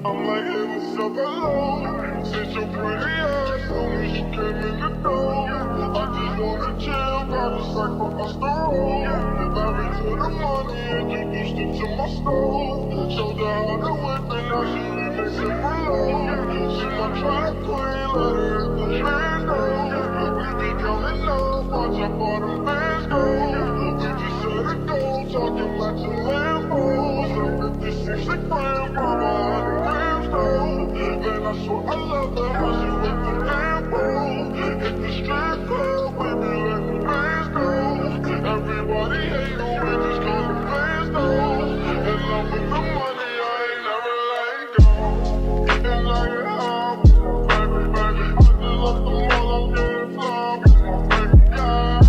I'm like, hey, what's up, hello? Since your pretty ass told me she came in the door. I just wanna chill, got a sack for us to roll. Married to the money, introduced her to my stove. Showed her how to whip and now she remixing my low. She my track queen, let her hit the bando. We be counting up, watch how far them bands go. We just set it go, talking about some Lambos. 56 a gram, mama, 100 grams though. Man, I swear I love her, how she with the Lambo. Hit the strip club, we be letting bands go. Everybody hate you, we just call them fans though. And love in the money, I ain't never letting go. And I get high with my baby, baby. I just left the mall, I'm getting fly with my baby, yeah.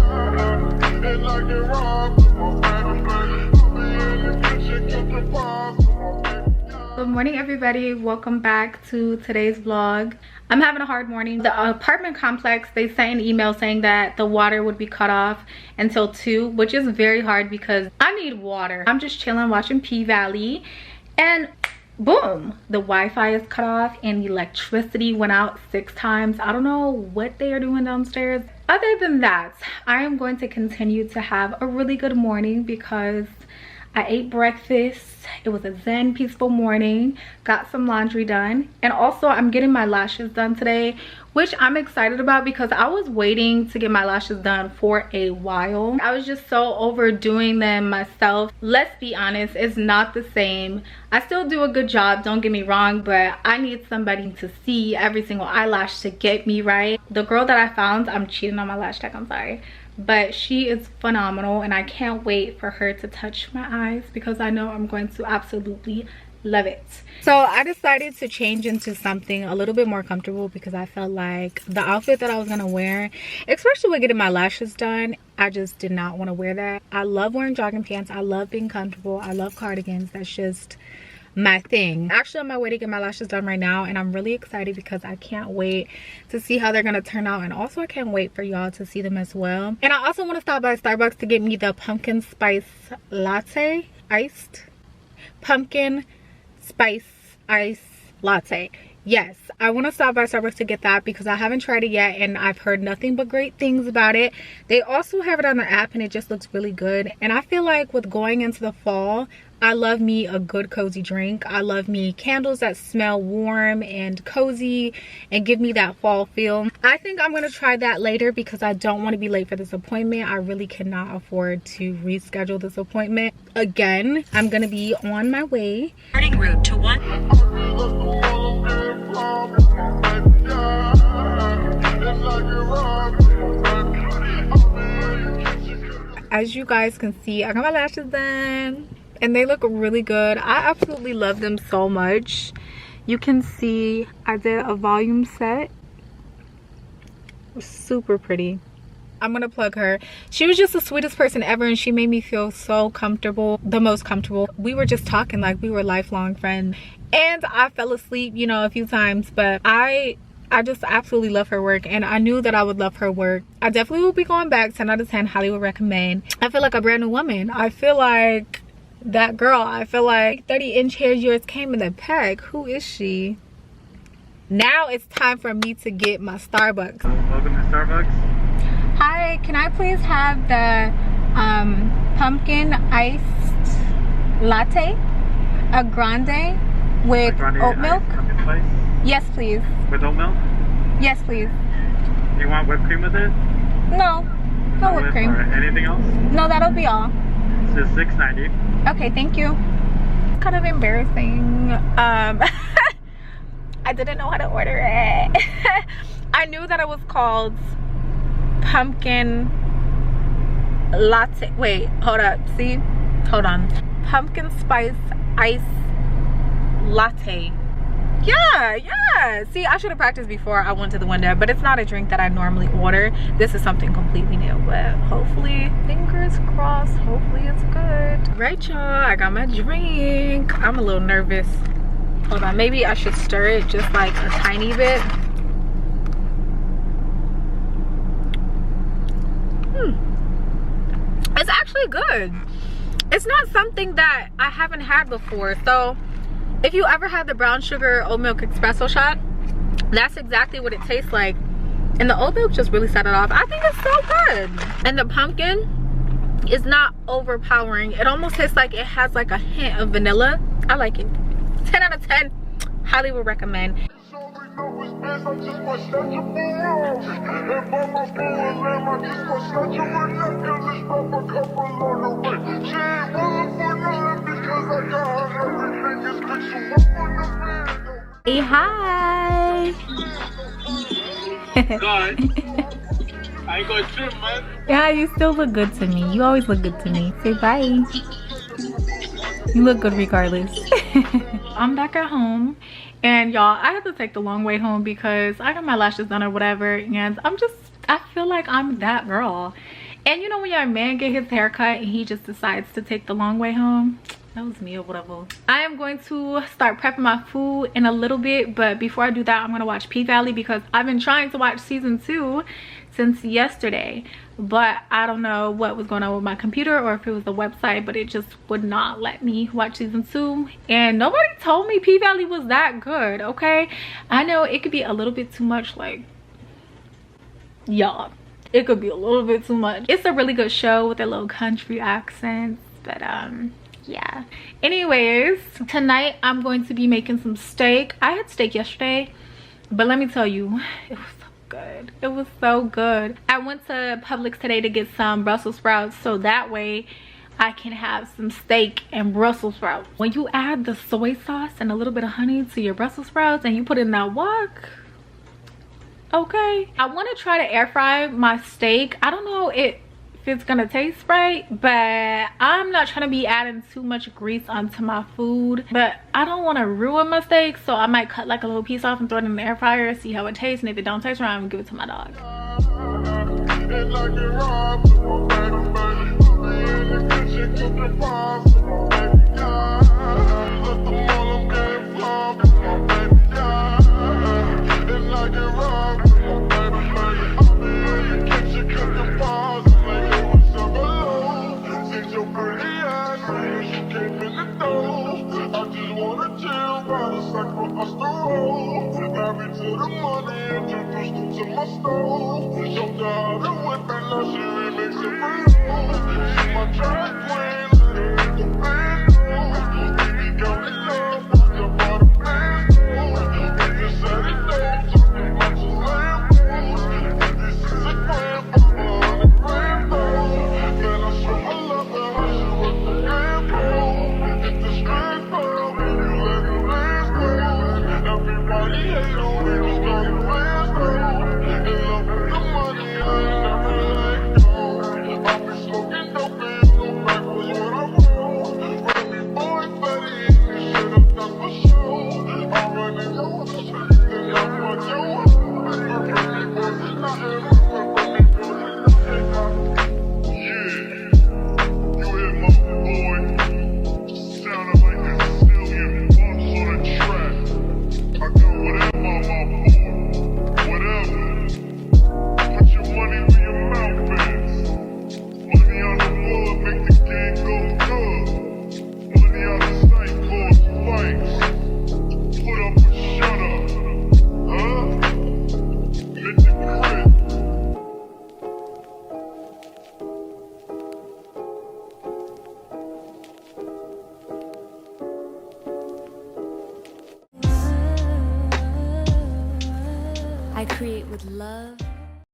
And I get robbed with my baby, baby. I be in the kitchen, cooking pies with my baby, yeah. Good morning, everybody. Welcome back to today's vlog. I'm having a hard morning. The apartment complex, they sent an email saying that the water would be cut off until 2, which is very hard because I need water. I'm just chilling watching P-Valley and boom, the Wi-Fi is cut off and electricity went out 6 times. I don't know what they are doing downstairs. Other than that, I am going to continue to have a really good morning because I ate breakfast. It was a zen, peaceful morning. Got some laundry done. And also, I'm getting my lashes done today, which I'm excited about because I was waiting to get my lashes done for a while. I was just so overdoing them myself. Let's be honest, it's not the same. I still do a good job, don't get me wrong, but I need somebody to see every single eyelash to get me right. The girl that I found, I'm cheating on my lash tech, I'm sorry, but she is phenomenal and I can't wait for her to touch my eyes because I know I'm going to absolutely love it. So I decided to change into something a little bit more comfortable because I felt like the outfit that I was gonna wear, especially with getting my lashes done, I just did not want to wear that. I love wearing jogging pants, I love being comfortable, I love cardigans. That's just my thing. Actually on my way to get my lashes done right now and I'm really excited because I can't wait to see how they're gonna turn out, and also I can't wait for y'all to see them as well. And I also want to stop by Starbucks to get me the pumpkin spice latte, iced pumpkin spice ice latte. Yes, I want to stop by Starbucks to get that because I haven't tried it yet and I've heard nothing but great things about it. They also have it on their app and it just looks really good. And I feel like with going into the fall, I love me a good cozy drink. I love me candles that smell warm and cozy and give me that fall feel. I think I'm going to try that later because I don't want to be late for this appointment. I really cannot afford to reschedule this appointment again. I'm going to be on my way. Starting route to 1. As you guys can see, I got my lashes done and they look really good. I absolutely love them so much. You can see I did a volume set. Super pretty. I'm gonna plug her. She was just the sweetest person ever and she made me feel so comfortable, the most comfortable. We were just talking like we were lifelong friends, and I fell asleep, you know, a few times, but I just absolutely love her work and I knew that I would love her work. I definitely will be going back. 10 out of 10, highly would recommend. I feel like a brand new woman. I feel like that girl. I feel like 30-inch hair yours came in a pack. Who is she? Now it's time for me to get my Starbucks. Welcome to Starbucks. Hi, can I please have the pumpkin iced latte, a grande with oat milk? Pumpkin spice? Yes, please. With oat milk? Yes, please. Do you want whipped cream with it? No, no whipped cream. Or anything else? No, that'll be all. It's just $6.90. Okay, thank you. It's kind of embarrassing. I didn't know how to order it. I knew that it was called pumpkin latte. Wait, hold up. See? Hold on. Pumpkin spice ice latte. Yeah. See, I should have practiced before I went to the window, but it's not a drink that I normally order. This is something completely new, but hopefully, fingers crossed, hopefully it's good. Right, y'all, I got my drink. I'm a little nervous. Hold on, maybe I should stir it just like a tiny bit. It's actually good. It's not something that I haven't had before, so If you ever had the brown sugar oat milk espresso shot, that's exactly what it tastes like. And the oat milk just really set it off. I think it's so good. And the pumpkin is not overpowering. It almost tastes like it has like a hint of vanilla. I like it. 10 out of 10. Highly would recommend. Hey, hi. I ain't gonna trip, man. Yeah, you still look good to me. You always look good to me. Say bye. You look good regardless. I'm back at home, and y'all, I had to take the long way home because I got my lashes done or whatever, and I feel like I'm that girl. And you know when your man get his haircut and he just decides to take the long way home? That was me or whatever. I am going to start prepping my food in a little bit, but before I do that, I'm gonna watch P-Valley because I've been trying to watch season 2 since yesterday, but I don't know what was going on with my computer or if it was the website, but it just would not let me watch season 2. And nobody told me P-Valley was that good, okay? I know it could be a little bit too much, like, y'all, it could be a little bit too much. It's a really good show with a little country accents, but yeah. Anyways, tonight I'm going to be making some steak. I had steak yesterday, but let me tell you, it was so good. It was so good. I went to Publix today to get some Brussels sprouts so that way I can have some steak and Brussels sprouts. When you add the soy sauce and a little bit of honey to your Brussels sprouts and you put it in that wok, okay. I want to try to air fry my steak. I don't know if it's gonna taste right, but I'm not trying to be adding too much grease onto my food, but I don't want to ruin my steak, so I might cut like a little piece off and throw it in the air fryer, see how it tastes, and if it don't taste right, I'm gonna give it to my dog. I create with love